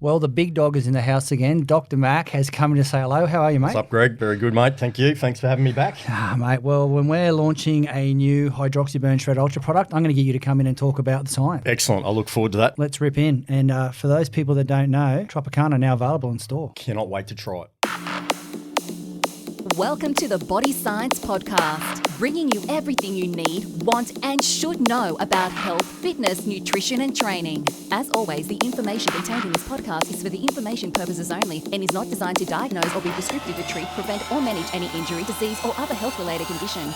Well, the big dog is in the house again. Dr. Mac has come in to say hello. How are you, mate? What's up, Greg? Very good, mate. Thank you. Thanks for having me back. Mate, well, when we're launching a new HydroxyBurn Shred Ultra product, I'm going to get you to come in and talk about the science. Excellent. I look forward to that. Let's rip in. And for those people that don't know, Tropicana now available in store. Cannot wait to try it. Welcome to the Body Science Podcast, bringing you everything you need, want, and should know about health, fitness, nutrition, and training. As always, the information contained in this podcast is for the information purposes only and is not designed to diagnose or be prescriptive to treat, prevent, or manage any injury, disease, or other health-related condition.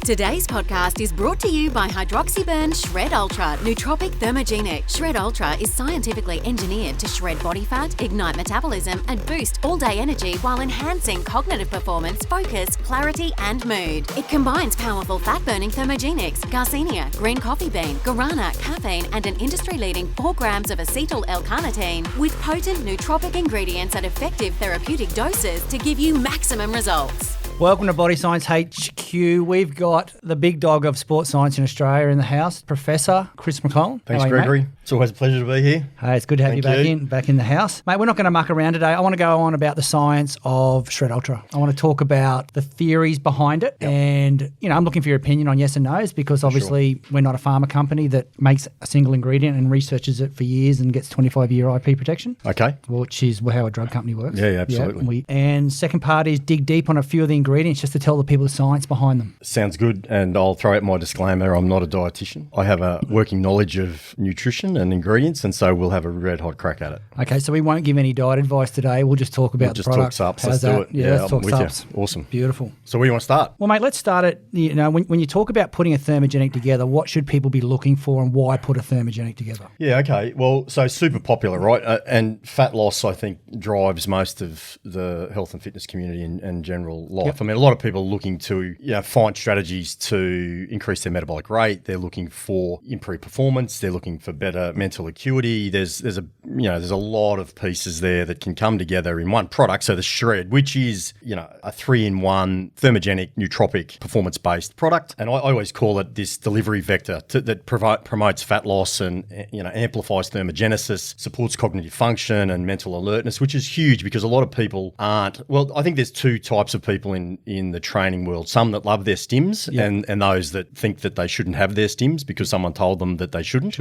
Today's podcast is brought to you by HydroxyBurn Shred Ultra Nootropic Thermogenic. Shred Ultra is scientifically engineered to shred body fat, ignite metabolism, and boost all-day energy while enhancing cognitive performance, focus, clarity, and mood. It combines powerful fat-burning thermogenics, garcinia, green coffee bean, guarana, caffeine, and an industry-leading 4 grams of acetyl L-carnitine with potent nootropic ingredients at effective therapeutic doses to give you maximum results. Welcome to Body Science HQ. We've got the big dog of sports science in Australia in the house, Professor Chris McCollum. Thanks, Gregory. Mate? It's always a pleasure to be here. Hey, it's good to have you back in the house. Mate, we're not going to muck around today. I want to go on about the science of Shred Ultra. I want to talk about the theories behind it. Yep. And, I'm looking for your opinion on yes and no's because obviously we're not a pharma company that makes a single ingredient and researches it for years and gets 25-year IP protection. Okay. Which is how a drug company works. Yeah, absolutely. And second part is dig deep on a few of the ingredients just to tell the people the science behind them. Sounds good. And I'll throw out my disclaimer. I'm not a dietitian. I have a working knowledge of nutrition and ingredients, and so we'll have a red hot crack at it. Okay, so we won't give any diet advice today. We'll just talk about the product. Talk subs. Let's do it. Yeah, let's talk subs. Awesome. Beautiful. So where do you want to start? Well, mate, let's start at, when you talk about putting a thermogenic together, what should people be looking for and why put a thermogenic together? Yeah, okay. Well, so super popular, right? And fat loss, I think, drives most of the health and fitness community and general life. Yep. I mean, a lot of people are looking to find strategies to increase their metabolic rate. They're looking for improved performance. They're looking for better mental acuity. There's a lot of pieces there that can come together in one product. So the Shred, which is a 3-in-1 thermogenic nootropic performance-based product, and I always call it this delivery vector that promotes fat loss and amplifies thermogenesis, supports cognitive function and mental alertness, which is huge because a lot of people aren't. Well, I think there's 2 types of people in the training world: some that love their stims, and those that think that they shouldn't have their stims because someone told them that they shouldn't.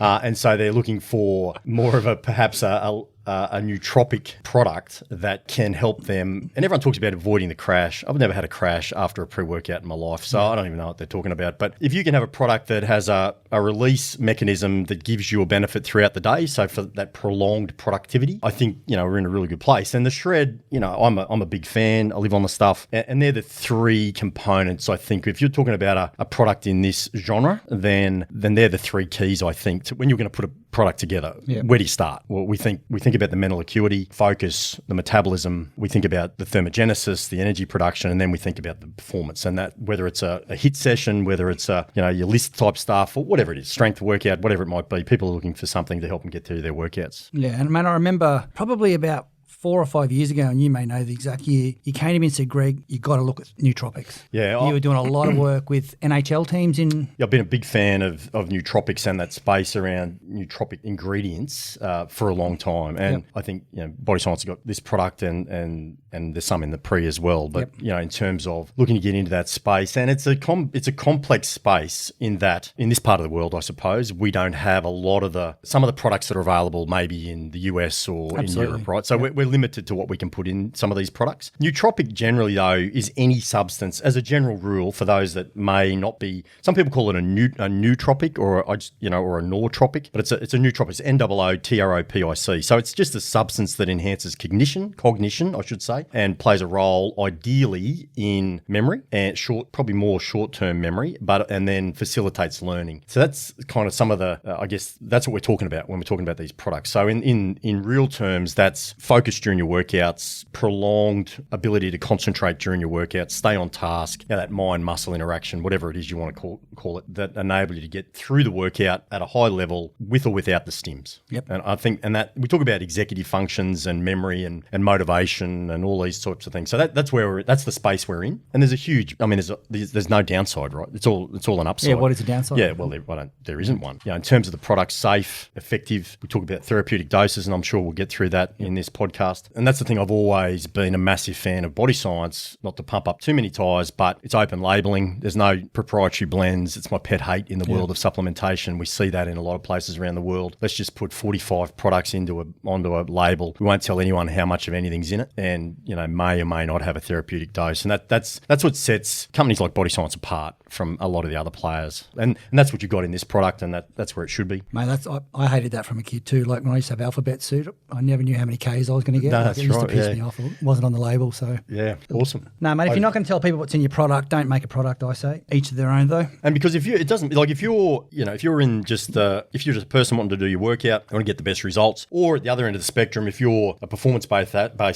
And so they're looking for more of perhaps a nootropic product that can help them. And everyone talks about avoiding the crash. I've never had a crash after a pre-workout in my life, so I don't even know what they're talking about. But if you can have a product that has a release mechanism that gives you a benefit throughout the day, so for that prolonged productivity, I think, we're in a really good place. And the Shred, I'm a big fan. I live on the stuff. And they're the 3 components, I think. If you're talking about a product in this genre, then they're the 3 keys, I think, to when you're going to put a product together. Yep. Where do you start? Well, we think about the mental acuity, focus, the metabolism. We think about the thermogenesis, the energy production, and then we think about the performance. And that, whether it's a HIIT session, whether it's your list type stuff or whatever it is, strength workout, whatever it might be, people are looking for something to help them get through their workouts. Yeah, and man, I remember probably about 4 or 5 years ago, and you may know the exact year, you came to me and said, Greg, you got to look at nootropics. Yeah. You were doing a lot of work with NHL teams in... I've been a big fan of nootropics and that space around nootropic ingredients for a long time. And I think, Body Science has got this product and there's some in the pre as well. But, in terms of looking to get into that space, and it's a complex space in that, in this part of the world, I suppose, we don't have some of the products that are available maybe in the US or in Europe, right? So we're limited to what we can put in some of these products. Nootropic generally, though, is any substance, as a general rule, for those that may not be, some people call it a nootropic or a nootropic, but it's a nootropic. It's NOOTROPIC. So it's just a substance that enhances cognition, I should say, and plays a role ideally in memory and probably more short-term memory, and then facilitates learning. So that's kind of some of the, I guess that's what we're talking about when we're talking about these products. So in real terms, that's focus during your workouts, prolonged ability to concentrate during your workouts, stay on task, that mind-muscle interaction, whatever it is you want to call it, that enable you to get through the workout at a high level with or without the stims. Yep. And I think, and that we talk about executive functions and memory and motivation and all these sorts of things. So that's the space we're in. And there's a huge, there's no downside, right? It's all an upside. Yeah, what is the downside? Yeah, well, there isn't one. In terms of the product, safe, effective. We talk about therapeutic doses, and I'm sure we'll get through that in this podcast. And that's the thing, I've always been a massive fan of body science, not to pump up too many tires, but it's open labeling. There's no proprietary blends. It's my pet hate in the world of supplementation. We see that in a lot of places around the world. Let's just put 45 products onto a label. We won't tell anyone how much of anything's in it, and may or may not have a therapeutic dose. And that's what sets companies like Body Science apart from a lot of the other players. And that's what you got in this product, and that's where it should be. Mate, I hated that from a kid too. Like when I used to have alphabet soup, I never knew how many Ks I was going to get. No, that's it used right, to piss me off. It wasn't on the label, so. Yeah, awesome. No, mate, if you're not going to tell people what's in your product, don't make a product, I say. Each of their own, though. And because if you're just a person wanting to do your workout, you want to get the best results, or at the other end of the spectrum, if you're a performance-based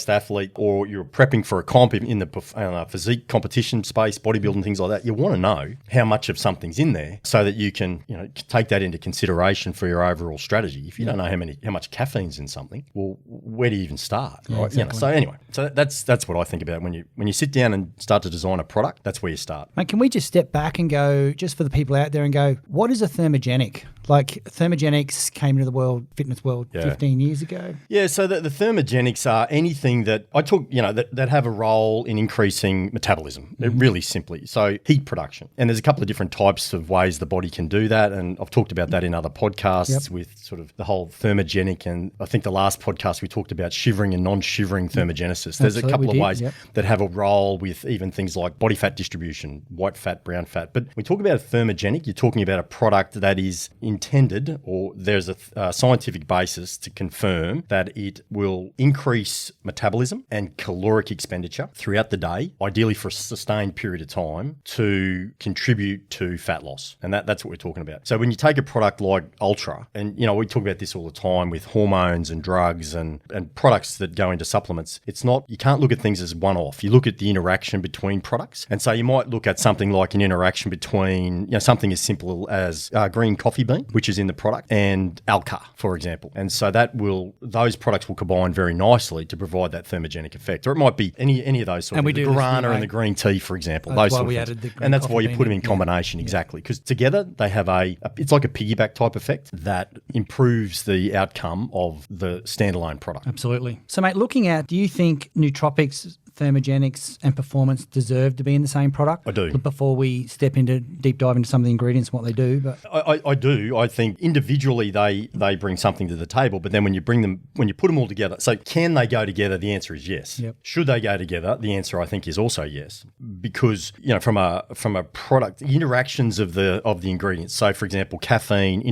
athlete, or you're prepping for a comp in the physique competition space, bodybuilding, things like that, you want to know how much of something's in there so that you can, take that into consideration for your overall strategy. If you don't know how much caffeine's in something, well, where do you even start? Yeah, right? exactly. So anyway, that's what I think about when you sit down and start to design a product. That's where you start. Mate, can we just step back and go, just for the people out there, and go, what is a thermogenic? Like thermogenics came into the fitness world 15 years ago. Yeah, so the thermogenics are anything that I talk, that have a role in increasing metabolism, really simply. So heat production. And there's a couple of different types of ways the body can do that. And I've talked about that in other podcasts with sort of the whole thermogenic. And I think the last podcast we talked about shivering and non-shivering thermogenesis. There's a couple of ways that have a role with even things like body fat distribution, white fat, brown fat. But when we talk about a thermogenic, you're talking about a product that is intended, or there's a scientific basis to confirm that it will increase metabolism and caloric expenditure throughout the day, ideally for a sustained period of time, to contribute to fat loss. And that's what we're talking about. So when you take a product like Ultra, and we talk about this all the time with hormones and drugs and products that go into supplements, you can't look at things as one-off. You look at the interaction between products. And so you might look at something like an interaction between, something as simple as green coffee bean, which is in the product, and Alka, for example. And so those products will combine very nicely to provide that thermogenic effect. Or it might be any of those sort of the guarana and the green tea, for example. That's those why sort of we things. added And that's why you put them in combination, exactly. Because together they have it's like a piggyback type effect that improves the outcome of the standalone product. Absolutely. So, mate, do you think nootropics, thermogenics and performance deserve to be in the same product? I do. Before we step into deep dive into some of the ingredients and what they do, but I do. I think individually they bring something to the table, but then when you put them all together, so can they go together? The answer is yes. Yep. Should they go together? The answer I think is also yes, because from a product, the interactions of the ingredients. So for example, caffeine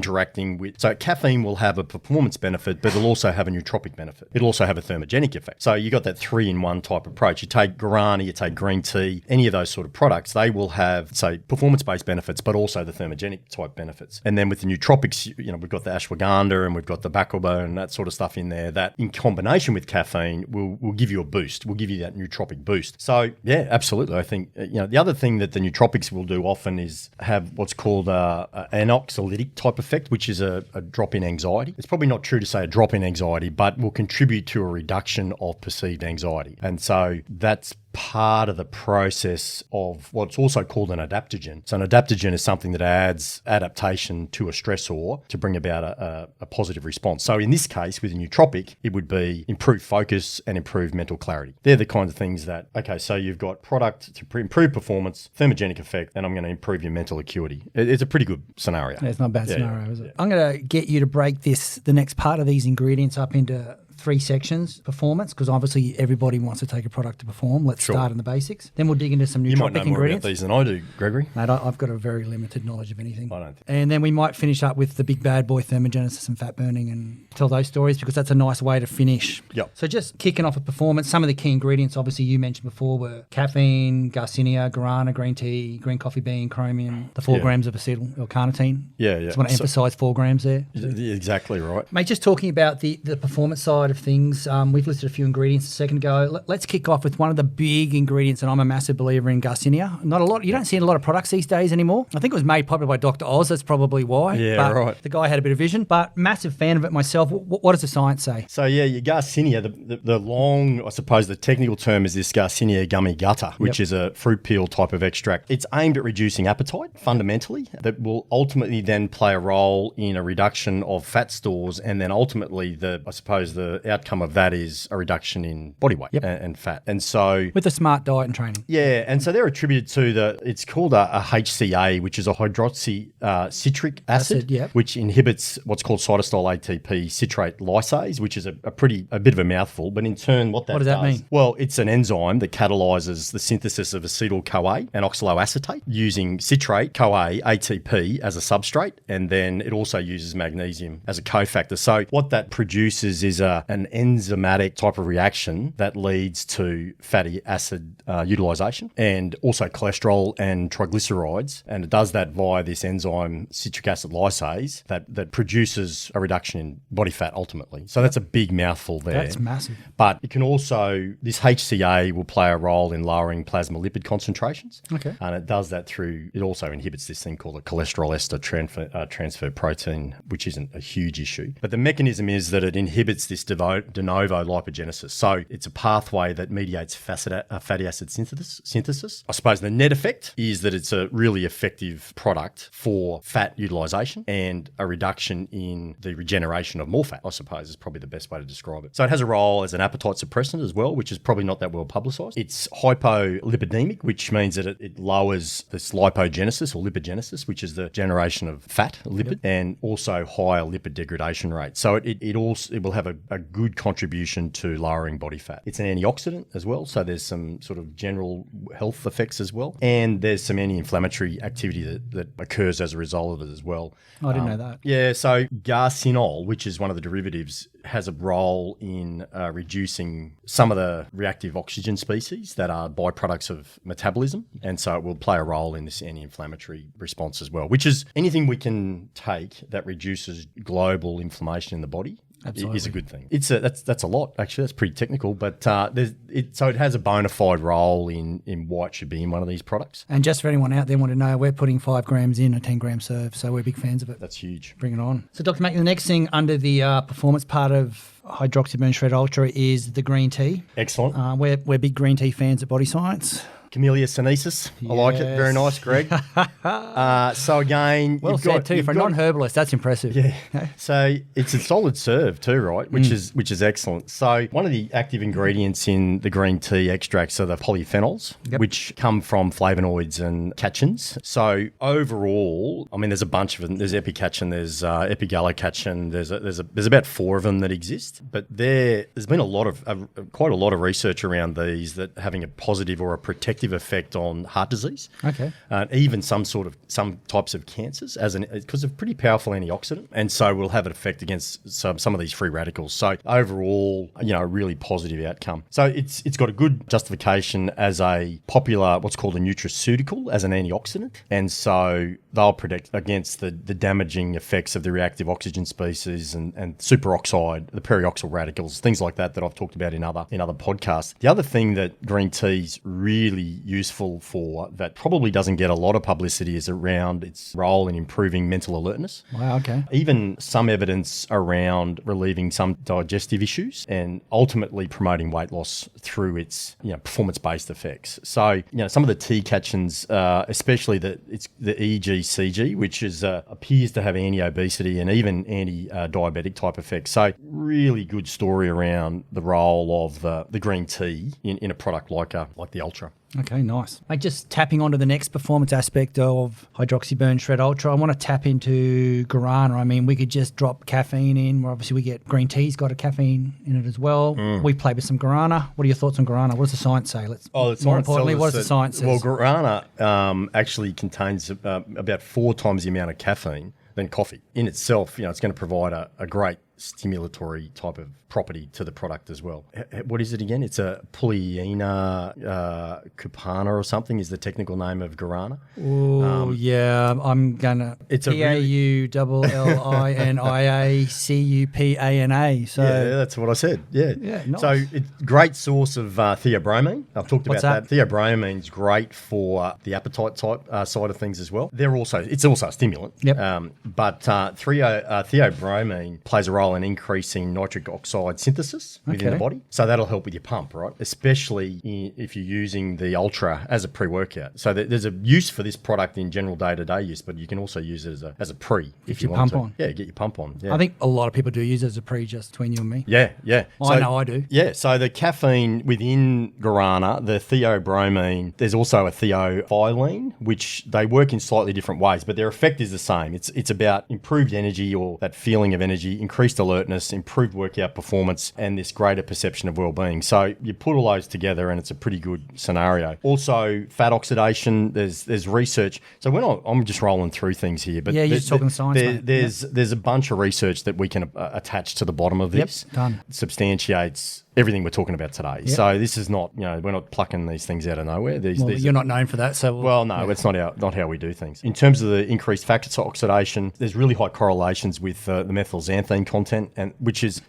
caffeine will have a performance benefit, but it'll also have a nootropic benefit. It'll also have a thermogenic effect. So you got that 3-in-1 type approach. You take guarana, you take green tea, any of those sort of products, they will have, say, performance-based benefits, but also the thermogenic type benefits. And then with the nootropics, we've got the ashwagandha and we've got the bacoba and that sort of stuff in there that in combination with caffeine will give you a boost, will give you that nootropic boost. So yeah, absolutely. I think, the other thing that the nootropics will do often is have what's called an anxiolytic type effect, which is a drop in anxiety. It's probably not true to say a drop in anxiety, but will contribute to a reduction of perceived anxiety. And so that's part of the process of what's also called an adaptogen. So an adaptogen is something that adds adaptation to a stressor to bring about a positive response. So in this case, with a nootropic, it would be improved focus and improved mental clarity. They're the kinds of things that, okay, so you've got product to improve performance, thermogenic effect, and I'm going to improve your mental acuity. It's a pretty good scenario. Yeah, it's not a bad scenario, is it? Yeah. I'm going to get you to break the next part of these ingredients up into 3 sections. Performance, because obviously everybody wants to take a product to perform. Let's start in the basics. Then we'll dig into some nootropic ingredients. You might know more ingredients. about these than I do, Gregory. Mate, I've got a very limited knowledge of anything. I don't think. And then we might finish up with the big bad boy thermogenesis and fat burning and tell those stories, because that's a nice way to finish. Yep. So just kicking off with performance, some of the key ingredients obviously you mentioned before were caffeine, garcinia, guarana, green tea, green coffee bean, chromium, the 4 grams of acetyl or carnitine. Yeah. Just want to emphasise 4 grams there. Exactly right. Mate, just talking about the performance side of things. We've listed a few ingredients a second ago. Let's kick off with one of the big ingredients, and I'm a massive believer in Garcinia. Not a lot. You don't see a lot of products these days anymore. I think it was made popular by Dr. Oz. That's probably why. Yeah, right. The guy had a bit of vision, but massive fan of it myself. What does the science say? So yeah, your Garcinia, the long, I suppose the technical term is this Garcinia gummy gutter, which is a fruit peel type of extract. It's aimed at reducing appetite fundamentally. That will ultimately then play a role in a reduction of fat stores, and then ultimately the outcome of that is a reduction in body weight and fat. And so with a smart diet and training. Yeah, and so they're attributed to it's called a HCA, which is a hydroxycitric acid, which inhibits what's called cytosol ATP citrate lysase, which is a bit of a mouthful. But in turn, what does that mean? Well, it's an enzyme that catalyzes the synthesis of acetyl-CoA and oxaloacetate using citrate-CoA ATP as a substrate, and then it also uses magnesium as a cofactor. So what that produces is an enzymatic type of reaction that leads to fatty acid utilization and also cholesterol and triglycerides, and it does that via this enzyme citric acid lysase that produces a reduction in body fat ultimately. So that's a big mouthful there. That's massive. But it can also, this HCA will play a role in lowering plasma lipid concentrations. Okay. And it does that through, it also inhibits this thing called a cholesterol ester transfer protein, which isn't a huge issue. But the mechanism is that it inhibits this de novo lipogenesis. So it's a pathway that mediates fatty acid synthesis. I suppose the net effect is that it's a really effective product for fat utilization and a reduction in the regeneration of more fat, I suppose is probably the best way to describe it. So it has a role as an appetite suppressant as well, which is probably not that well publicised. It's hypolipidemic, which means that it lowers this lipogenesis or lipogenesis, which is the generation of fat, lipid, and also higher lipid degradation rate. So it will have a good contribution to lowering body fat. It's an antioxidant as well, so there's some sort of general health effects as well, and there's some anti-inflammatory activity that occurs as a result of it as well. I didn't know that. Yeah, so garcinol, which is one of the derivatives, has a role in reducing some of the reactive oxygen species that are byproducts of metabolism, and so it will play a role in this anti-inflammatory response as well, which is anything we can take that reduces global inflammation in the body. Absolutely. Is a good thing. That's a lot, actually. That's pretty technical, but so it has a bona fide role in why it should be in one of these products. And just for anyone out there want to know, we're putting 5 grams in a 10-gram serve, so we're big fans of it. That's huge. Bring it on. So, Dr. Mack, the next thing under the performance part of HydroxyBurn Shred Ultra is the green tea. Excellent. We're big green tea fans at Body Science. Camellia sinensis. Yes. I like it. Very nice, Greg. So again, well said too. For a non-herbalist, that's impressive. Yeah. So it's a solid serve too, right? Which is excellent. So one of the active ingredients in the green tea extracts are the polyphenols, which come from flavonoids and catechins. So overall, I mean, there's a bunch of them. There's epicatechin, there's epigallocatechin. There's about 4 of them that exist. But there's been quite a lot of research around these that having a positive or a protective effect on heart disease. Okay. Even some types of cancers because of pretty powerful antioxidant, and so will have an effect against some of these free radicals. So overall, a really positive outcome. So it's got a good justification as a popular what's called a nutraceutical as an antioxidant, and so they'll protect against the damaging effects of the reactive oxygen species and superoxide, the perioxyl radicals, things like that I've talked about in other podcasts. The other thing that green tea's really useful for that probably doesn't get a lot of publicity is around its role in improving mental alertness. Wow, okay. Even some evidence around relieving some digestive issues and ultimately promoting weight loss through its performance-based effects. So, some of the tea catechins, especially the EGCG, which appears to have anti-obesity and even anti-diabetic type effects. So really good story around the role of the green tea in a product like the Ultra. Okay, nice. Just tapping onto the next performance aspect of HydroxyBurn Shred Ultra, I want to tap into guarana. I mean, we could just drop caffeine in, where obviously we get green tea's got a caffeine in it as well. We play with some guarana. What are your thoughts on guarana? What does the science say? More importantly, what does the science say? Well, guarana actually contains about 4 times the amount of caffeine than coffee. In itself, it's going to provide a great stimulatory type of property to the product as well. What is it again? It's a Polyena cupana or something is the technical name of guarana. Oh, yeah. I'm going to... It's a PAULLINIACUPANA. So yeah, that's what I said. Yeah. Nice. So it's a great source of theobromine. I've talked about What's that? that. Theobromine is great for the appetite type side of things as well. It's also a stimulant. Yep. But theobromine plays a role in increasing nitric oxide synthesis within the body. So that'll help with your pump, right? Especially if you're using the Ultra as a pre-workout. So there's a use for this product in general day-to-day use, but you can also use it as a pre if you want pump on. Yeah, get your pump on. Yeah. I think a lot of people do use it as a pre, just between you and me. Yeah. I know I do. Yeah, so the caffeine within guarana, the theobromine, there's also a theophylline, which they work in slightly different ways, but their effect is the same. It's about improved energy or that feeling of energy, increased alertness, improved workout performance, and this greater perception of well-being. So you put all those together and it's a pretty good scenario. Also, fat oxidation, there's research. So I'm just rolling through things here, but you're just talking science, mate. There's a bunch of research that we can attach to the bottom of this. Done. Substantiates everything we're talking about today. Yep. So this is not, we're not plucking these things out of nowhere. You're not known for that. So it's not how we do things. In terms of the increased fat oxidation, there's really high correlations with the methylxanthine content, and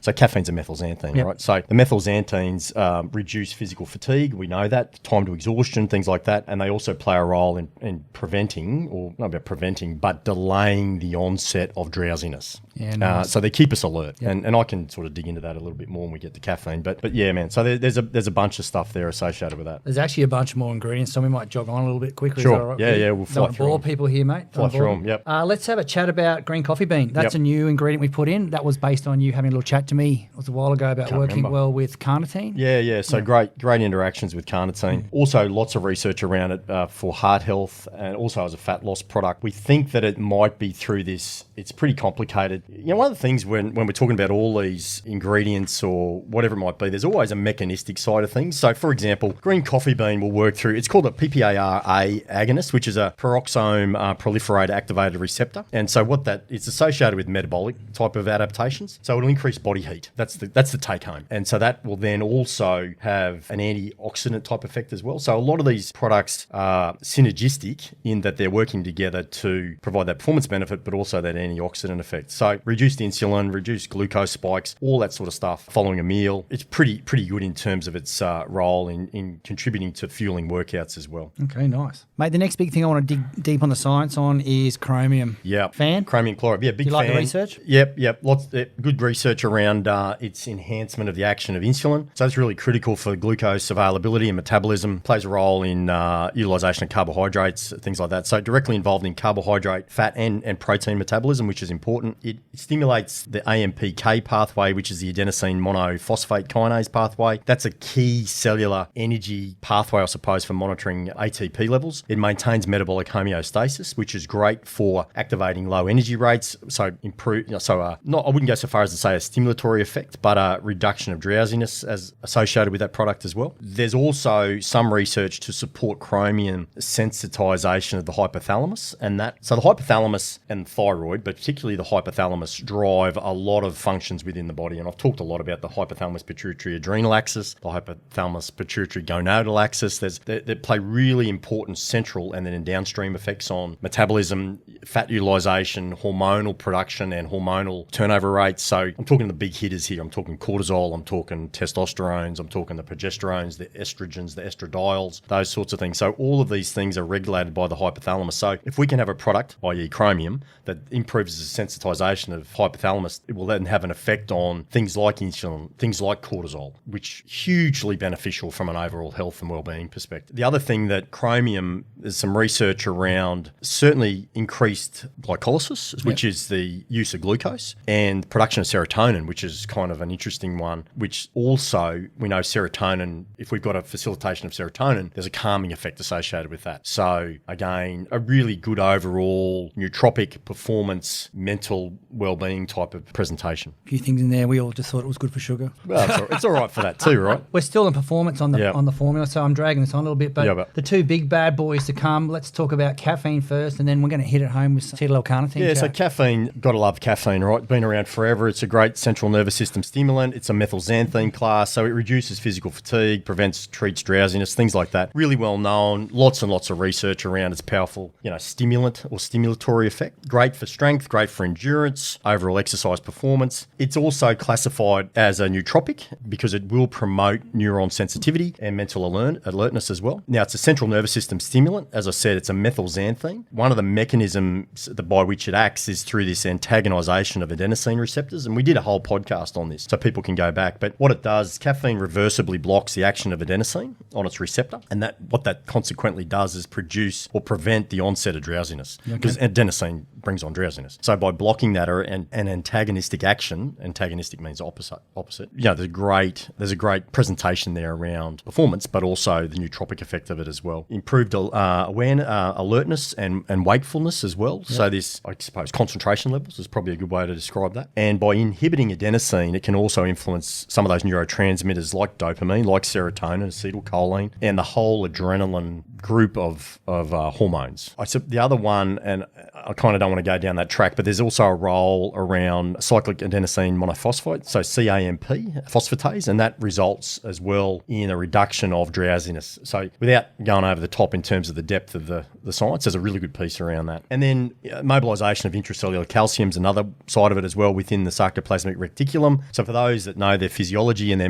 so caffeine's a methylxanthine, right? So the methylxanthines reduce physical fatigue. We know that, time to exhaustion, things like that, and they also play a role in preventing, or not about preventing, but delaying the onset of drowsiness. Yeah, nice. So they keep us alert, and I can sort of dig into that a little bit more when we get to caffeine. But yeah, man. So there's a bunch of stuff there associated with that. There's actually a bunch more ingredients, so we might jog on a little bit quicker. Sure. Is that all right? Yeah. We'll fly through. Bore people here, mate. Fly through them. Yep. Let's have a chat about green coffee bean. That's a new ingredient we put in. That was based on you having a little chat to me. It was a while ago about working well with carnitine. Yeah. So great interactions with carnitine. Also, lots of research around it for heart health and also as a fat loss product. We think that it might be through this. It's pretty complicated. One of the things when we're talking about all these ingredients or whatever it might be, there's always a mechanistic side of things. So, for example, green coffee bean will work through, it's called a PPAR-A agonist, which is a peroxisome proliferate activated receptor. And so it's associated with metabolic type of adaptations. So it'll increase body heat. That's the take home. And so that will then also have an antioxidant type effect as well. So a lot of these products are synergistic in that they're working together to provide that performance benefit, but also that antioxidant effect. So reduced insulin, reduced glucose spikes, all that sort of stuff following a meal. It's pretty good in terms of its role in contributing to fueling workouts as well. Okay, nice. Mate, the next big thing I want to dig deep on the science on is chromium. Yeah. Fan? Chromium chloride. Yeah, big fan. Do you like the research? Yep. Lots good research around its enhancement of the action of insulin. So it's really critical for glucose availability and metabolism. Plays a role in utilization of carbohydrates, things like that. So directly involved in carbohydrate, fat, and protein metabolism, which is important. It stimulates the AMPK pathway, which is the adenosine monophosphate kinase pathway. That's a key cellular energy pathway, I suppose, for monitoring ATP levels. It maintains metabolic homeostasis, which is great for activating low energy rates. So I wouldn't go so far as to say a stimulatory effect, but a reduction of drowsiness as associated with that product as well. There's also some research to support chromium sensitization of the hypothalamus, so the hypothalamus and thyroid, but particularly the hypothalamus, drive a lot of functions within the body. And I've talked a lot about the hypothalamus pituitary adrenal axis, the hypothalamus pituitary gonadal axis. They play really important central and then downstream effects on metabolism, fat utilization, hormonal production, and hormonal turnover rates. So I'm talking the big hitters here. I'm talking cortisol, I'm talking testosterones, I'm talking the progesterones, the estrogens, the estradiols, those sorts of things. So all of these things are regulated by the hypothalamus. So if we can have a product, i.e. chromium, that improves the sensitization of hypothalamus, it will then have an effect on things like insulin, things like cortisol, which hugely beneficial from an overall health and well-being perspective. The other thing that chromium, there's some research around certainly increased glycolysis, which is the use of glucose, and production of serotonin, which is kind of an interesting one, which also we know serotonin, if we've got a facilitation of serotonin, there's a calming effect associated with that. So again, a really good overall nootropic performance, mental well-being type of presentation. A few things in there, we all just thought it was good for sugar. Well, it's all right for that too, right? We're still in performance on the formula, so I'm dragging this on a little bit. But the two big bad boys to come, let's talk about caffeine first, and then we're going to hit it home with acetyl-L-carnitine. Yeah, so caffeine, got to love caffeine, right? Been around forever. It's a great central nervous system stimulant. It's a methylxanthine class, so it reduces physical fatigue, treats drowsiness, things like that. Really well known. Lots and lots of research around its powerful, stimulant or stimulatory effect. Great for strength, great for endurance, overall exercise performance. It's also classified as a nootropic because it will promote neuron sensitivity and mental alertness as well. Now, it's a central nervous system stimulant. As I said, it's a methylxanthine. One of the mechanisms by which it acts is through this antagonization of adenosine receptors, and we did a whole podcast on this, so people can go back. But what it does, caffeine reversibly blocks the action of adenosine on its receptor, and what that consequently does is produce or prevent the onset of drowsiness, because adenosine brings on drowsiness. So by blocking that or an antagonistic action, antagonistic means opposite. There's a great presentation there around performance, but also the nootropic effect of it as well. Improved awareness, alertness, and wakefulness as well. Yep. So this, I suppose, concentration levels is probably a good way to describe that. And by inhibiting adenosine, it can also influence some of those neurotransmitters like dopamine, like serotonin, acetylcholine, and the whole adrenaline group of hormones. The other one, and I kind of don't want to go down that track, but there's also a role around cyclic adenosine monophosphate, so CAMP, phosphatase, and that results as well in a reduction of drowsiness. So without going over the top in terms of the depth of the science, there's a really good piece around that. And then mobilisation of intracellular calcium is another side of it as well within the sarcoplasmic reticulum. So for those that know their physiology and their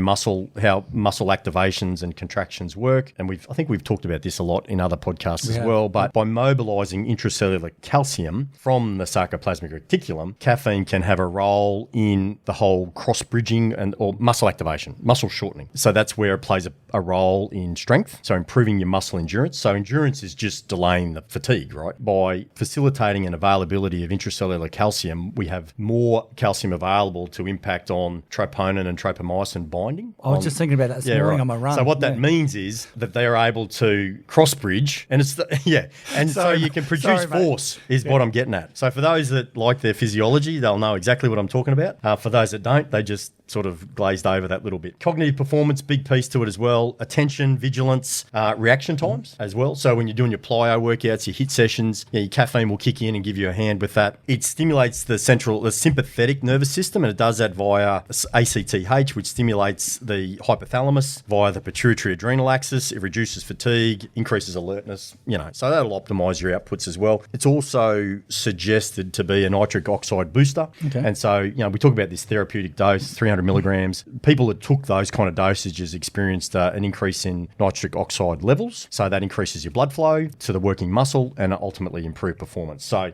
how muscle activations and contractions work, and I think we've talked about this a lot in other podcasts as well, but by mobilising intracellular calcium from the sarcoplasmic reticulum, caffeine can have a role in the whole cross-bridging or muscle activation, muscle shortening. So that's where it plays a role in strength, so improving your muscle endurance. So endurance is just delaying the fatigue, right? By facilitating an availability of intracellular calcium, we have more calcium available to impact on troponin and tropomyosin binding. I was just thinking about that this morning on my run. So what that means is that they are able to cross-bridge, and so you can produce force is what I'm getting at. So for those that like their physiology, they'll know exactly what I'm talking about. For those that don't, they just sort of glazed over that little bit. Cognitive performance, big piece to it as well. Attention, vigilance, reaction times as well. So when you're doing your plyo workouts, your HIIT sessions, your caffeine will kick in and give you a hand with that. It stimulates the sympathetic nervous system, and it does that via ACTH, which stimulates the hypothalamus via the pituitary adrenal axis. It reduces fatigue, increases alertness, so that'll optimize your outputs as well. It's also suggested to be a nitric oxide booster. Okay. And so, we talk about this therapeutic dose, 300 milligrams. People that took those kind of dosages experienced an increase in nitric oxide levels. So that increases your blood flow to the working muscle and ultimately improve performance. So,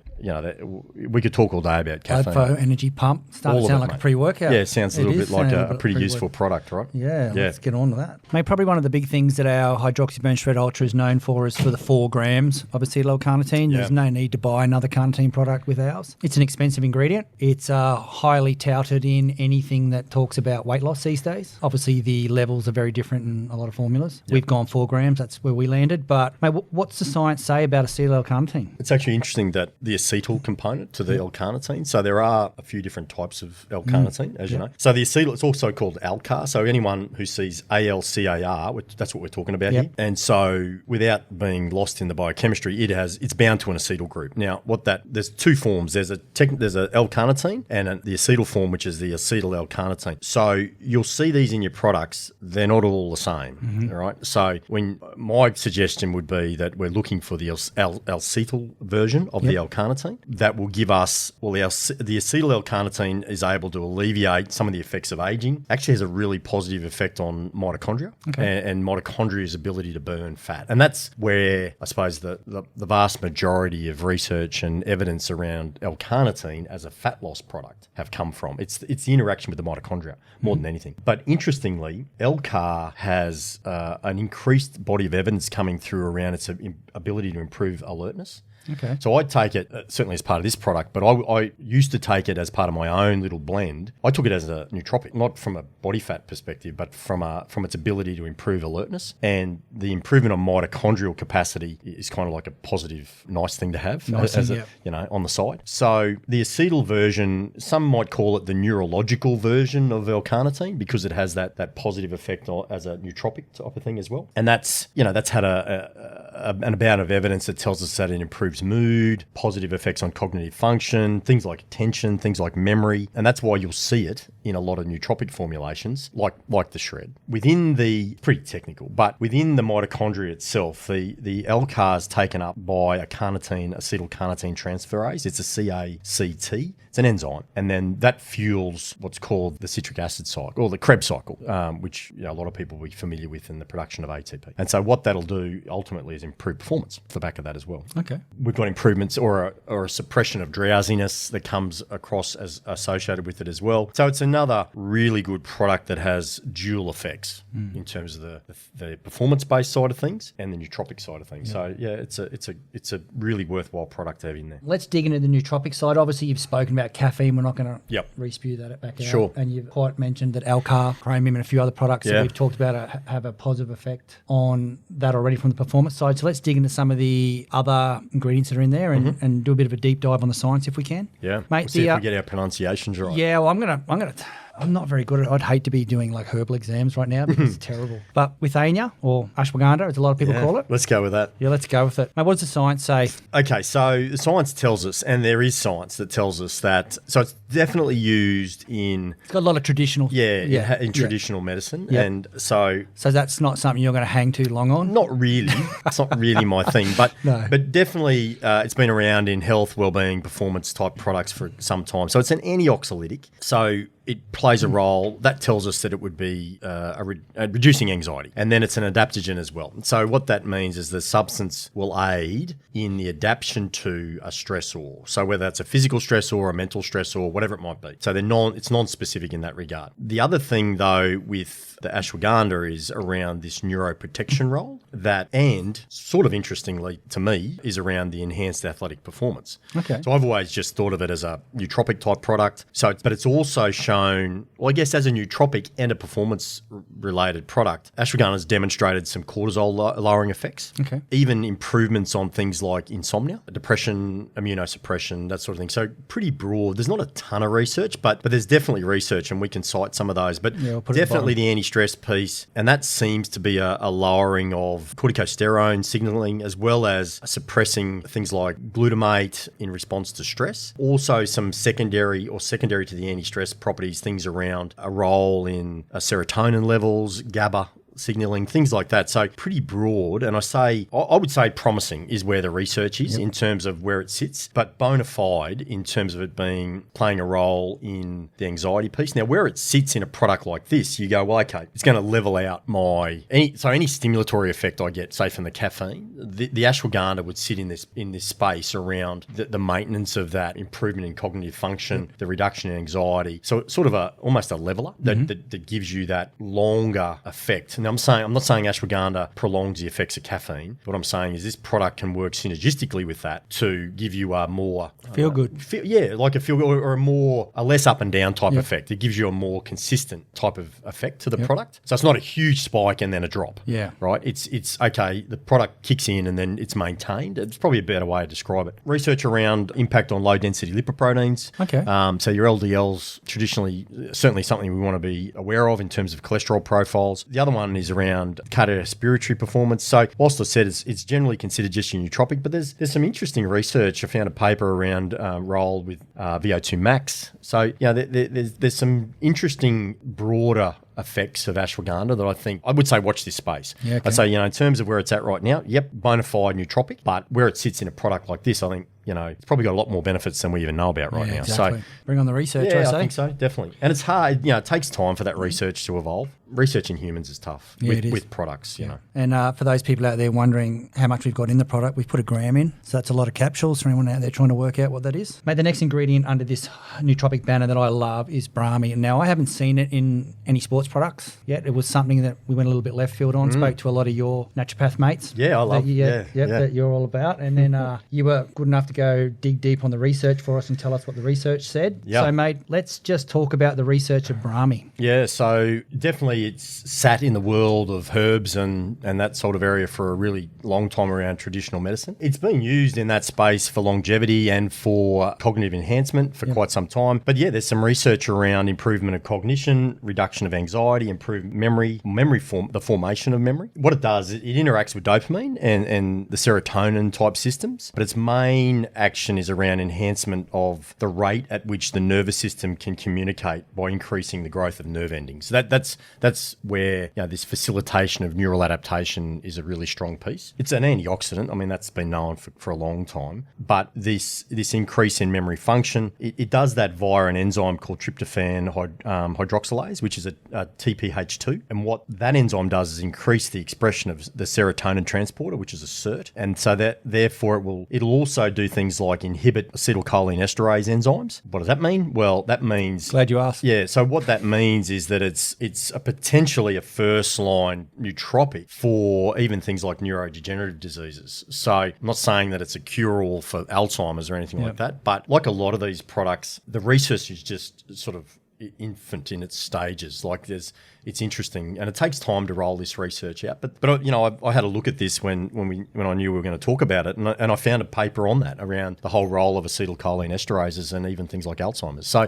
we could talk all day about caffeine. Blood flow, energy pump, starting to sound like a pre-workout. Yeah, sounds a little bit like a pretty useful product, right? Yeah, let's get on to that. Mate, probably one of the big things that our HydroxyBurn Shred Ultra is known for is for the 4 grams of acetyl-L-carnitine. There's no need to buy another carnitine product with ours. It's an expensive ingredient. It's highly touted in anything that talks about weight loss these days. Obviously, the levels are very different in a lot of formulas. Yep. We've gone 4 grams. That's where we landed. But, mate, what's the science say about acetyl-L-carnitine? It's actually interesting that the acetyl component to the L-carnitine, so there are a few different types of L-carnitine, as you know. So the acetyl, it's also called ALCAR. So anyone who sees ALCAR, which that's what we're talking about here. And so without being lost in the biochemistry, it's bound to an acetyl group. Now, there's 2 forms. There's a L-carnitine and the acetyl form, which is the acetyl L-carnitine. So you'll see these in your products. They're not all the same, all right? So my suggestion would be that we're looking for the acetyl version of the L-carnitine. That will give us, the acetyl L-carnitine is able to alleviate some of the effects of aging. Actually has a really positive effect on mitochondria and mitochondria's ability to burn fat. And that's where, I suppose, the vast majority of research and evidence around L-carnitine as a fat loss product have come from. It's the interaction with the mitochondria more than anything. But interestingly, LCAR has an increased body of evidence coming through around its ability to improve alertness. Okay. So I take it, certainly as part of this product, but I used to take it as part of my own little blend. I took it as a nootropic, not from a body fat perspective, but from its ability to improve alertness. And the improvement of mitochondrial capacity is kind of like a positive, nice thing to have on the side. So the acetyl version, some might call it the neurological version of L-carnitine because it has that positive effect as a nootropic type of thing as well. And that's had an amount of evidence that tells us that it improves improves mood, positive effects on cognitive function, things like attention, things like memory. And that's why you'll see it in a lot of nootropic formulations, like the Shred. Within the, pretty technical, but within the mitochondria itself, the LCAR is taken up by a carnitine, acetylcarnitine transferase. It's a CACT. It's an enzyme. And then that fuels what's called the citric acid cycle, or the Krebs cycle, which a lot of people will be familiar with in the production of ATP. And so what that'll do ultimately is improve performance for the back of that as well. Okay. We've got improvements or a suppression of drowsiness that comes across as associated with it as well. So it's another really good product that has dual effects in terms of the performance-based side of things and the nootropic side of things. Yeah. So yeah, it's a really worthwhile product to have in there. Let's dig into the nootropic side. Obviously, you've spoken about caffeine. We're not going to re-spew that back out. Sure. And you've quite mentioned that Alcar, Chromium, and a few other products that we've talked about have a positive effect on that already from the performance side. So let's dig into some of the other ingredients that are in there and do a bit of a deep dive on the science if we can. Yeah, mate. We'll see if we get our pronunciations right. Yeah, well, I'm not very good at it. I'd hate to be doing like herbal exams right now because it's terrible. But withania, or ashwagandha, as a lot of people call it. Let's go with that. Yeah, let's go with it. Mate, what does the science say? Okay, so the science tells us, and there is science that tells us that, so it's definitely used in... It's got a lot of traditional... in traditional medicine. Yep. And so... So that's not something you're going to hang too long on? Not really. It's not really my thing. But No. But definitely it's been around in health, wellbeing, performance type products for some time. So it's an antioxylytic. So it plays a role. That tells us that it would be reducing anxiety. And then it's an adaptogen as well. So what that means is the substance will aid in the adaptation to a stressor. So whether that's a physical stressor or a mental stressor, whatever it might be. So it's non-specific in that regard. The other thing, though, with the ashwagandha is around this neuroprotection role and sort of interestingly to me, is around the enhanced athletic performance. Okay. So I've always just thought of it as a nootropic type product. But it's also shown, well, I guess as a nootropic and a performance related product, ashwagandha has demonstrated some cortisol lowering effects. Okay. Even improvements on things like insomnia, depression, immunosuppression, that sort of thing. So pretty broad. There's not a ton of research, but there's definitely research, and we can cite some of those. But definitely the anti-stress piece, and that seems to be a lowering of corticosterone signaling, as well as suppressing things like glutamate in response to stress. Also some secondary to the anti-stress properties, things around a role in serotonin levels, GABA signaling, things like that. So pretty broad. And I would say promising is where the research is in terms of where it sits, but bona fide in terms of it playing a role in the anxiety piece. Now, where it sits in a product like this, you go, well, okay, it's going to level out any stimulatory effect I get, say from the caffeine, the ashwagandha would sit in this space around the maintenance of that, improvement in cognitive function, the reduction in anxiety. So it's sort of almost a leveler that gives you that longer effect. Now, I'm not saying ashwagandha prolongs the effects of caffeine. What I'm saying is this product can work synergistically with that to give you a more feel good. Like a feel good or a less up and down type effect. It gives you a more consistent type of effect to the product. So it's not a huge spike and then a drop. Yeah. Right? It's okay, the product kicks in and then it's maintained. It's probably a better way to describe it. Research around impact on low density lipoproteins. Okay. So your LDLs traditionally certainly something we want to be aware of in terms of cholesterol profiles. The other one is around cardiorespiratory performance. So whilst I said it's generally considered just your nootropic, but there's some interesting research. I found a paper around role with VO2 max. So there's some interesting broader effects of ashwagandha that I would say watch this space. Yeah, okay. I'd say, in terms of where it's at right now, bona fide nootropic, but where it sits in a product like this, I think, it's probably got a lot more benefits than we even know about right now. Exactly. So bring on the research, I think so, definitely. And it's hard, it takes time for that research to evolve. Research in humans is tough with products, you know. And for those people out there wondering how much we've got in the product, we've put a gram in. So that's a lot of capsules for anyone out there trying to work out what that is. Mate, the next ingredient under this nootropic banner that I love is Brahmi. And now I haven't seen it in any sports products yet. It was something that we went a little bit left field on, spoke to a lot of your naturopath mates. Yeah, I love that you're all about. And then you were good enough to go dig deep on the research for us and tell us what the research said. Yep. So, mate, let's just talk about the research of Brahmi. Yeah, so definitely it's sat in the world of herbs and that sort of area for a really long time around traditional medicine. It's been used in that space for longevity and for cognitive enhancement for quite some time. But there's some research around improvement of cognition, reduction of anxiety, anxiety, improve the formation of memory. What it does, it interacts with dopamine and the serotonin type systems, but its main action is around enhancement of the rate at which the nervous system can communicate by increasing the growth of nerve endings. So that's where this facilitation of neural adaptation is a really strong piece. It's an antioxidant. I mean, that's been known for a long time, but this increase in memory function, it does that via an enzyme called tryptophan hydroxylase, which is a TPH2. And what that enzyme does is increase the expression of the serotonin transporter, which is a SERT. And so that therefore it'll also do things like inhibit acetylcholine esterase enzymes. What does that mean? Well, that means... Glad you asked. Yeah, so what that means is that it's potentially a first-line nootropic for even things like neurodegenerative diseases. So I'm not saying that it's a cure-all for Alzheimer's or anything like that, but like a lot of these products, the research is just sort of infant in its stages. Like it's interesting, and it takes time to roll this research out. But I had a look at this when I knew we were going to talk about it, and I found a paper on that around the whole role of acetylcholine esterases and even things like Alzheimer's. So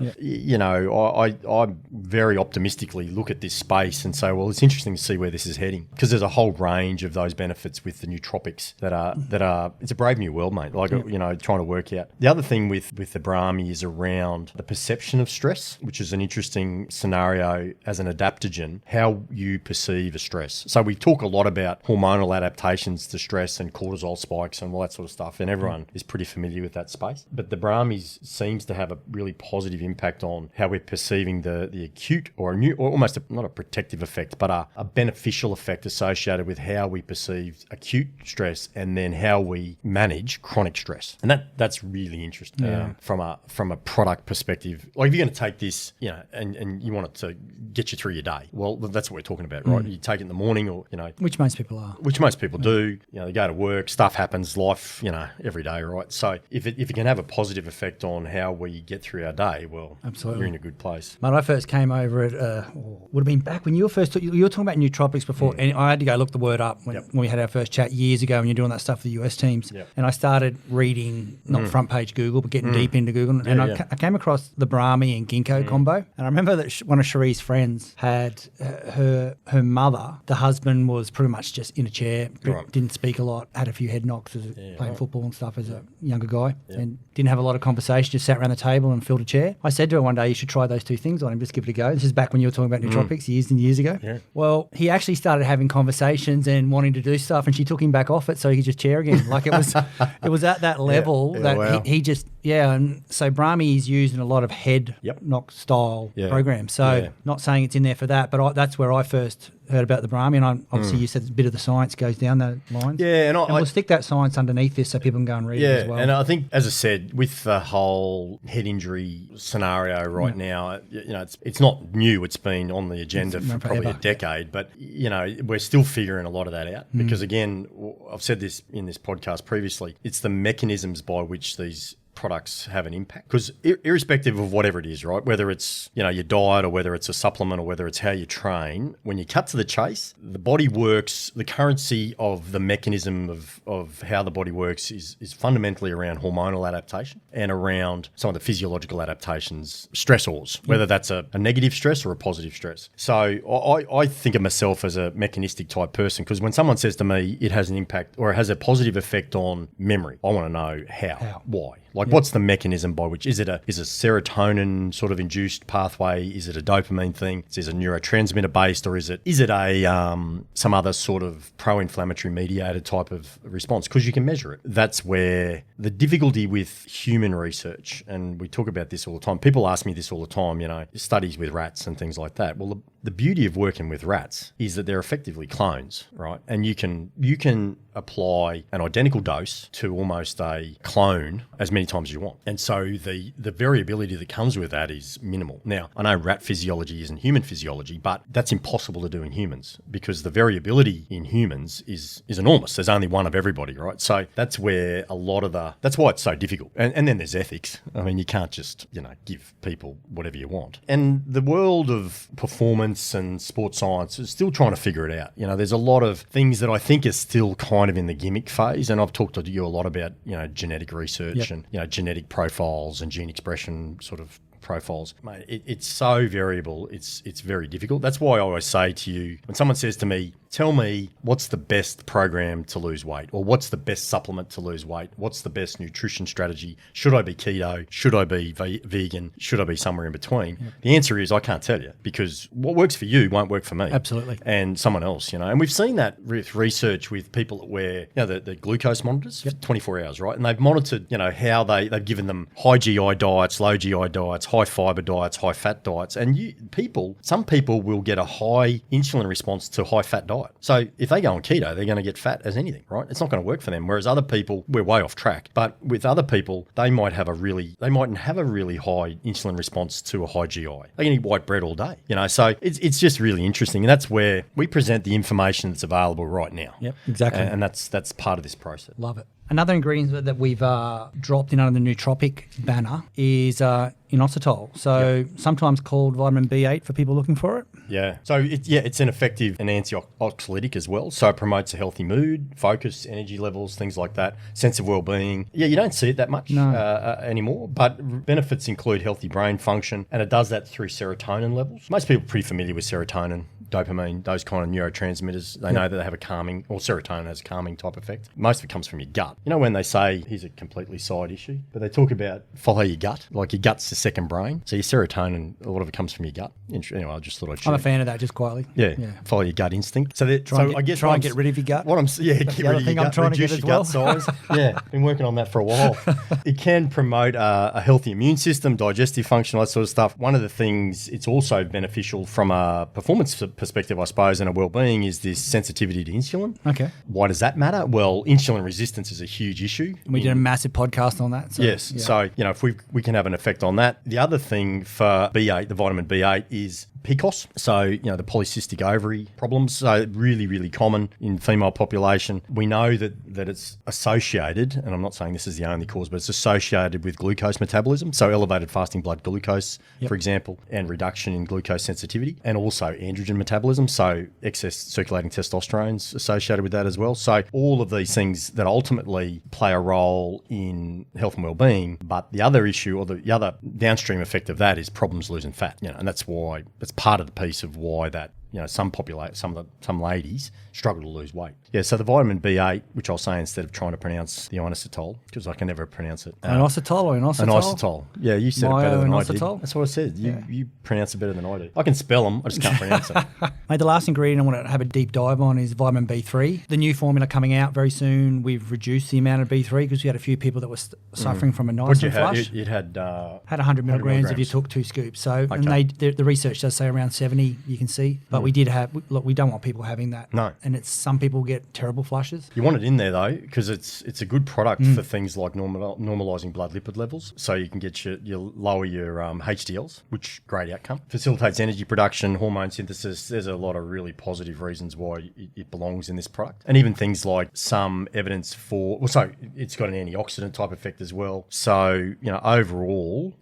I very optimistically look at this space and say, well, it's interesting to see where this is heading, because there's a whole range of those benefits with the nootropics that are. It's a brave new world, mate. Like trying to work out. The other thing with the Brahmi is around the perception of stress, which is an interesting scenario as an adaptogen, how you perceive a stress. So we talk a lot about hormonal adaptations to stress and cortisol spikes and all that sort of stuff, and everyone is pretty familiar with that space. But the Brahmi seems to have a really positive impact on how we're perceiving the acute or almost not a protective effect, but a beneficial effect associated with how we perceive acute stress and then how we manage chronic stress. And that's really interesting from a product perspective. Like if you're going to take this, and you want it to get you through your day. Well, that's what we're talking about, right? You take it in the morning, or which most people are. Which most people do. They go to work, stuff happens, life, every day, right? So if it can have a positive effect on how we get through our day, well, absolutely, you're in a good place. Mate, I first came over at would have been back when you were first. You were talking about nootropics before, and I had to go look the word up when we had our first chat years ago. When you're doing that stuff for the US teams, and I started reading not front page Google, but getting deep into Google, and I came across the Brahmi and ginkgo combo, and I remember that one of Cherie's friends had her mother. The husband was pretty much just in a chair, didn't speak a lot, had a few head knocks as playing football and stuff as a younger guy, and didn't have a lot of conversation, just sat around the table and filled a chair. I said to her one day, you should try those two things on him, just give it a go. This is back when you were talking about nootropics years and years ago. Yeah. Well, he actually started having conversations and wanting to do stuff, and she took him back off it so he could just chair again. Like it was at that level that he just, and so Brahmi is used in a lot of head knock style programs. So not saying it's in there for that, but that's where I first heard about the Brahmi, and obviously you said a bit of the science goes down those lines. Yeah, and we'll stick that science underneath this so people can go and read it as well. And I think, as I said, with the whole head injury scenario right now, it's not new. It's been on the agenda for probably a decade, but we're still figuring a lot of that out because, again, I've said this in this podcast previously, it's the mechanisms by which these products have an impact, because irrespective of whatever it is, right, whether it's your diet or whether it's a supplement or whether it's how you train, when you cut to the chase, the body works, the currency of the mechanism of how the body works is fundamentally around hormonal adaptation and around some of the physiological adaptations, stressors, whether that's a negative stress or a positive stress. So I think of myself as a mechanistic type person, because when someone says to me it has an impact or it has a positive effect on memory, I want to know how. Why. Like, what's the mechanism by which? Is it a serotonin sort of induced pathway? Is it a dopamine thing? Is it neurotransmitter based, or is it a some other sort of pro-inflammatory mediated type of response? Because you can measure it. That's where the difficulty with human research, and we talk about this all the time. People ask me this all the time. Studies with rats and things like that. Well, the beauty of working with rats is that they're effectively clones, right? And you can apply an identical dose to almost a clone as many times as you want. And so the variability that comes with that is minimal. Now, I know rat physiology isn't human physiology, but that's impossible to do in humans because the variability in humans is enormous. There's only one of everybody, right? So that's where a lot of that's why it's so difficult. And then there's ethics. I mean, you can't just, give people whatever you want. And the world of performance and sports science is still trying to figure it out. There's a lot of things that I think are still kind of in the gimmick phase. And I've talked to you a lot about, genetic research and, genetic profiles and gene expression sort of profiles. Mate, it's so variable. It's very difficult. That's why I always say to you, when someone says to me, tell me what's the best program to lose weight, or what's the best supplement to lose weight? What's the best nutrition strategy? Should I be keto? Should I be vegan? Should I be somewhere in between? Yep. The answer is I can't tell you, because what works for you won't work for me. Absolutely. And someone else, And we've seen that with research with people that wear, the glucose monitors for 24 hours, right? And they've monitored, how they've given them high GI diets, low GI diets, high fiber diets, high fat diets. And some people will get a high insulin response to high fat diet. So if they go on keto, they're going to get fat as anything, right? It's not going to work for them. Whereas other people, we're way off track. But with other people, they mightn't have a really high insulin response to a high GI. They can eat white bread all day, So it's just really interesting. And that's where we present the information that's available right now. Yep, exactly. And that's part of this process. Love it. Another ingredient that we've dropped in under the Nootropic banner is inositol. So sometimes called vitamin B8 for people looking for it. Yeah. So it's an effective and antioxylytic as well. So it promotes a healthy mood, focus, energy levels, things like that, sense of well-being. Yeah, you don't see it that much anymore, but benefits include healthy brain function, and it does that through serotonin levels. Most people are pretty familiar with serotonin, dopamine, those kind of neurotransmitters. They know that they have a calming, or serotonin has a calming type effect. Most of it comes from your gut. When they say, here's a completely side issue, but they talk about follow your gut, like your gut's the second brain. So your serotonin, a lot of it comes from your gut. Anyway, I just thought I'd share. I'm a fan of that, just quietly. Yeah. Follow your gut instinct. So try and get rid of your gut. Get rid of your gut, reduce your gut size. Been working on that for a while. It can promote a healthy immune system, digestive function, all that sort of stuff. One of the things it's also beneficial from a performance perspective, I suppose, and a well-being is this sensitivity to insulin. Okay. Why does that matter? Well, insulin resistance is a huge issue. We did a massive podcast on that. So, yes. Yeah. So, if we can have an effect on that. The other thing for B8, the vitamin B8, is PCOS. So, the polycystic ovary problems. So really, really common in female population. We know that it's associated, and I'm not saying this is the only cause, but it's associated with glucose metabolism. So elevated fasting blood glucose, for example, and reduction in glucose sensitivity, and also androgen metabolism. So excess circulating testosterone's associated with that as well. So all of these things that ultimately play a role in health and well-being. But the other issue, or the other downstream effect of that, is problems losing fat. And that's part of the piece of why that some ladies struggle to lose weight. Yeah, so the vitamin B8, which I'll say instead of trying to pronounce the inositol, because I can never pronounce it. Inositol or inositol? Inositol. Yeah, you said it better than I did. That's what I said. You pronounce it better than I do. I can spell them, I just can't pronounce it. Mate, the last ingredient I want to have a deep dive on is vitamin B3. The new formula coming out very soon, we've reduced the amount of B3 because we had a few people that were suffering from a niacin flush. It had 100 milligrams if you took 2 scoops. So and the research does say around 70, you can see. But we don't want people having that. No. And some people get terrible flushes. You want it in there though, because it's a good product for things like normalising blood lipid levels. So you can get lower your HDLs, which great outcome. Facilitates energy production, hormone synthesis. There's a lot of really positive reasons why it belongs in this product. And even things like some evidence it's got an antioxidant type effect as well. So, overall,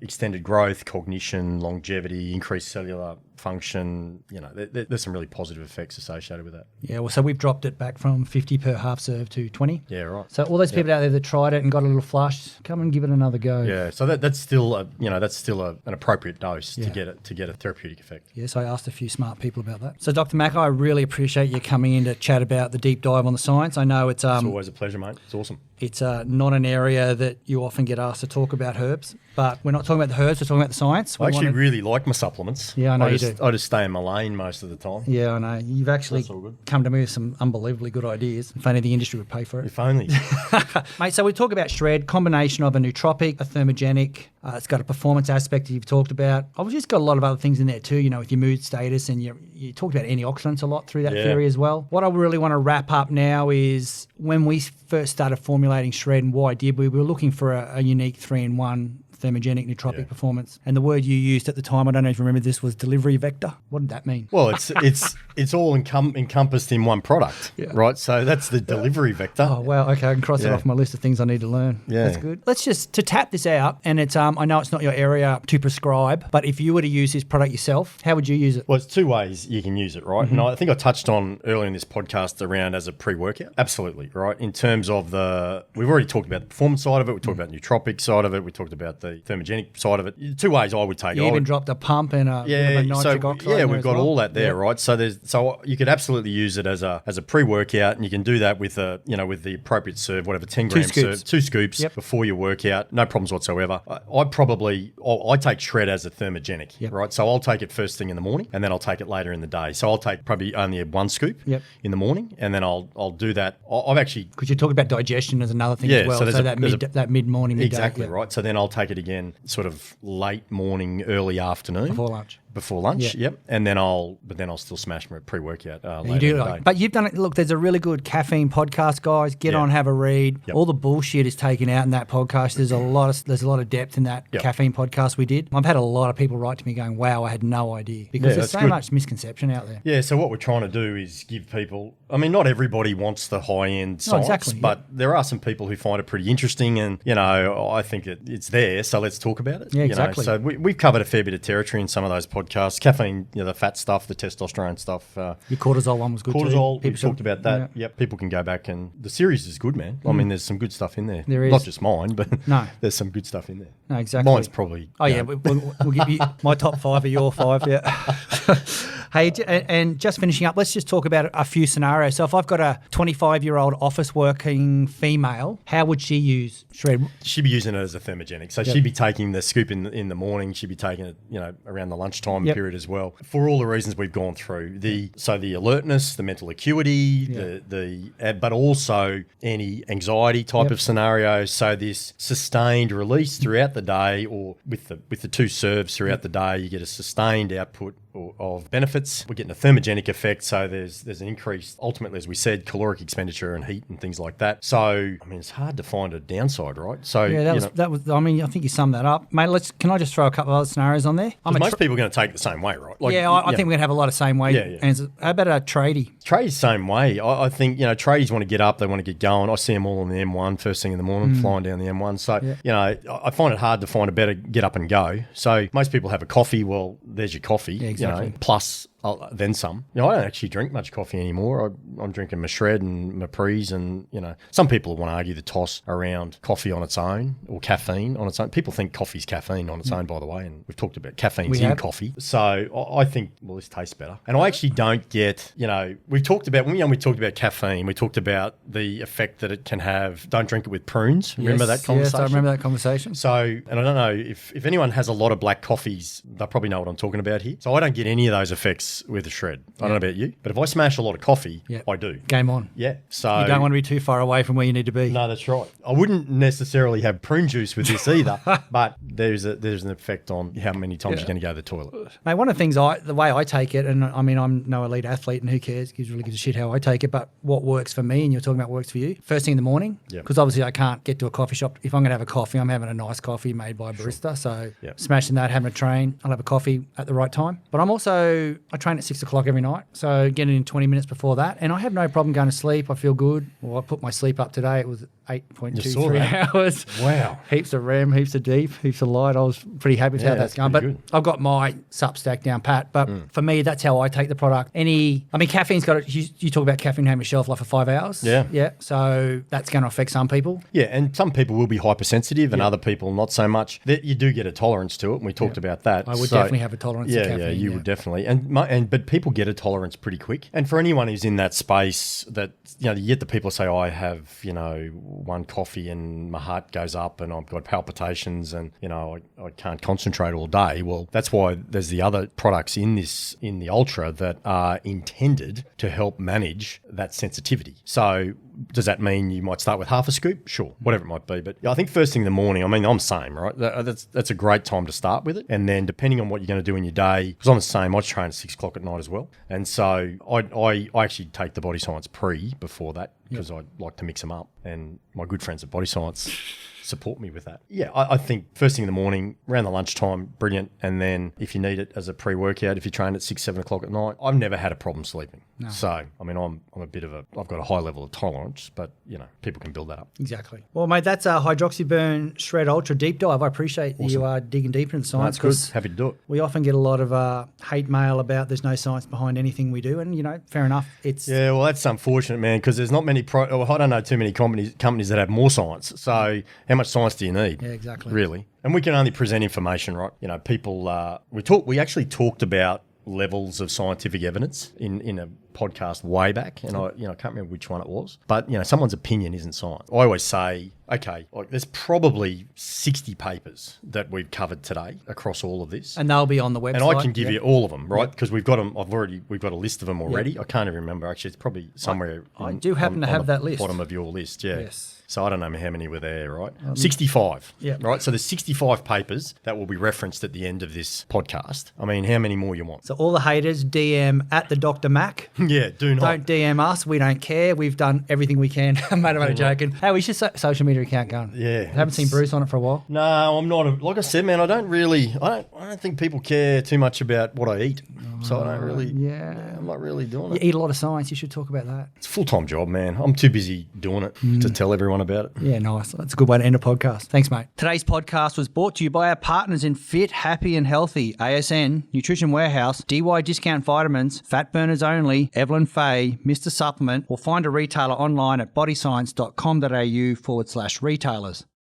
extended growth, cognition, longevity, increased cellular function, there's some really positive effects associated with that. Yeah, well, so we've dropped it back from 50 per half serve to 20. Yeah, right. So all those people out there that tried it and got a little flush, come and give it another go. Yeah, so that's still an appropriate dose to get a therapeutic effect. Yes, I asked a few smart people about that. So Dr. Mack, I really appreciate you coming in to chat about the deep dive on the science. I know it's always a pleasure, mate. It's awesome. It's not an area that you often get asked to talk about herbs, but we're not talking about the herbs, we're talking about the science. I actually really like my supplements. Yeah, I know you do. I just stay in my lane most of the time. Yeah, I know. You've actually come to me with some unbelievably good ideas. If only the industry would pay for it. If only. Mate, so we talk about Shred, combination of a nootropic, a thermogenic. It's got a performance aspect that you've talked about. I've just got a lot of other things in there too, with your mood status, and you talked about antioxidants a lot through that theory as well. What I really want to wrap up now is when we first started formulating Shred and why we were looking for a unique 3-in-1 thermogenic nootropic performance. And the word you used at the time, I don't know if you remember this, was delivery vector. What did that mean? Well, it's all encompassed in one product, right? So that's the delivery vector. Oh, wow. Okay, I can cross it off my list of things I need to learn. Yeah. That's good. Let's just, to tap this out, and it's I know it's not your area to prescribe, but if you were to use this product yourself, how would you use it? Well, it's 2 ways you can use it, right? And I think I touched on earlier in this podcast around as a pre-workout. Absolutely, right? In terms of we've already talked about the performance side of it, we talked about the nootropic side of it, we talked about the the thermogenic side of it. Two ways I would take it. You even dropped a pump and a bit of a nitric oxide. Yeah, we've got all that there, right? So you could absolutely use it as a pre-workout, and you can do that with with the appropriate serve, whatever, 10 grams serve, 2 scoops before your workout, no problems whatsoever. I take Shred as a thermogenic, right? So I'll take it first thing in the morning, and then I'll take it later in the day. So I'll take probably only 1 scoop in the morning, and then I'll do that. I've actually, because you talk about digestion as another thing as well. So that mid morning, midday, exactly right. So then I'll take it again, sort of late morning, early afternoon before lunch. And then I'll still smash my pre-workout later in the day. But you've done it. Look, there's a really good caffeine podcast, guys. Get on, have a read. All the bullshit is taken out in that podcast. There's a lot of depth in that caffeine podcast we did. I've had a lot of people write to me going, "Wow, I had no idea," because there's so much misconception out there. Yeah. So what we're trying to do is give people. I mean, not everybody wants the high-end science, but there are some people who find it pretty interesting, and I think it's there. So let's talk about it. Yeah, exactly. So we've covered a fair bit of territory in some of those podcasts. Caffeine, the fat stuff, the testosterone stuff. Your cortisol one was good too. We talked about that. Yep. People can go back, and the series is good, man. I mean, there's some good stuff in there. There is. Not just mine, but there's some good stuff in there. No, exactly. Mine's probably... Oh, yeah. We'll give you my top 5 or your 5, Hey, and just finishing up, let's just talk about a few scenarios. So if I've got a 25-year-old office working female, how would she use Shred? She'd be using it as a thermogenic. So she'd be taking the scoop in the morning. She'd be taking it, around the lunchtime period as well. For all the reasons we've gone through, the alertness, the mental acuity, but also any anxiety type of scenarios. So this sustained release throughout the day, or with the 2 serves throughout the day, you get a sustained output of benefits. We're getting a thermogenic effect, so there's an increase, ultimately, as we said, caloric expenditure and heat and things like that. So, I mean, it's hard to find a downside, right? So that was. I mean, I think you summed that up, mate. Can I just throw a couple of other scenarios on there? Most people are going to take it the same way, right? I think we're going to have a lot of same way answers. How about a tradie? Tradies, same way. I think tradies want to get up, they want to get going. I see them all on the M1 first thing in the morning, flying down the M1. So I find it hard to find a better get up and go. So most people have a coffee. Well, there's your coffee. Yeah, exactly. Plus then some. I don't actually drink much coffee anymore. I'm drinking my Shred and my Prees, and some people want to argue the toss around coffee on its own or caffeine on its own. People think coffee's caffeine on its own, by the way, and we've talked about caffeine's in coffee. So I think, well, this tastes better. And I actually don't get, we've talked about, when we talked about caffeine, we talked about the effect that it can have. Don't drink it with prunes. Remember that conversation? Yes, I remember that conversation. So, and I don't know, if anyone has a lot of black coffees, they'll probably know what I'm talking about here. So I don't get any of those effects with a Shred. I don't know about you, but if I smash a lot of coffee, I do. Game on. Yeah. So you don't want to be too far away from where you need to be. No, that's right. I wouldn't necessarily have prune juice with this either, but there's an effect on how many times you're going to go to the toilet. Mate, one of the things the way I take it, and I mean, I'm no elite athlete, and who cares? Gives really gives a shit how I take it. But what works for me, and you're talking about works for you, first thing in the morning, because obviously I can't get to a coffee shop. If I'm going to have a coffee, I'm having a nice coffee made by a barista. So smashing that, having a train, I'll have a coffee at the right time. But I train at 6 o'clock every night, so getting in 20 minutes before that, and I have no problem going to sleep. I feel good. Well, I put my sleep up today. It was 8.23 hours. Wow. Heaps of REM, heaps of deep, heaps of light. I was pretty happy with how that's going. But good. I've got my sup stack down pat. But for me, that's how I take the product. Caffeine's got you talk about caffeine having a shelf life for 5 hours. Yeah. So that's going to affect some people. Yeah, and some people will be hypersensitive and other people not so much. You do get a tolerance to it, and we talked about that. I would definitely have a tolerance to caffeine. Yeah, you would definitely. But people get a tolerance pretty quick. And for anyone who's in that space that, you get the people say, I have, 1 coffee and my heart goes up and I've got palpitations and, I can't concentrate all day. Well, that's why there's the other products in the Ultra that are intended to help manage that sensitivity. So does that mean you might start with half a scoop? Sure, whatever it might be. But I think first thing in the morning, I'm the same, right? That's a great time to start with it. And then depending on what you're going to do in your day, because I'm the same, I train at 6 o'clock at night as well. And so I actually take the Body Science Pre before that because I like to mix them up. And my good friends at Body Science support me with that. Yeah, I think first thing in the morning, around the lunchtime, brilliant. And then if you need it as a pre-workout, if you train at 6, 7 o'clock at night, I've never had a problem sleeping. No. So, I'm I've got a high level of tolerance, but, people can build that up. Exactly. Well, mate, that's our HydroxyBurn Shred Ultra deep dive. I appreciate that you are digging deeper into science. That's good. Happy to do it. We often get a lot of hate mail about there's no science behind anything we do. And, fair enough. Yeah, well, that's unfortunate, man, because there's not many I don't know too many companies that have more science. So how much science do you need? Yeah, exactly. Really. And we can only present information, right? You know, people, we actually talked about levels of scientific evidence in a podcast way back, and I can't remember which one it was, but someone's opinion isn't science. I always say, okay, like there's probably 60 papers that we've covered today across all of this, And they'll be on the website. and I can give you all of them, right? Because we've got them. We've got a list of them already. I can't even remember actually. It's probably somewhere. I do happen to have the that list. bottom of your list. Yeah. Yes. So I don't know how many were there, right? 65. Yeah. Right. So there's 65 papers that will be referenced at the end of this podcast. I mean, how many more you want? So all the haters, DM at the Dr. Mac. Yeah, do not. Don't DM us. We don't care. We've done everything we can. I'm only joking. Hey, we should social media account going. Yeah, I haven't seen Bruce on it for a while. No, I'm not. Like I said, man, I don't think people care too much about what I eat. So I don't really. Yeah. I'm not really doing You it. eat a lot of science. You should talk about that. It's a full-time job, man. I'm too busy doing it to tell everyone about it. Yeah, nice. That's a good way to end a podcast. Thanks, mate. Today's podcast was brought to you by our partners in Fit, Happy and Healthy, ASN, Nutrition Warehouse, DY Discount Vitamins, Fat Burners Only, Evelyn Faye, Mr. Supplement, or find a retailer online at bodyscience.com.au/retailers.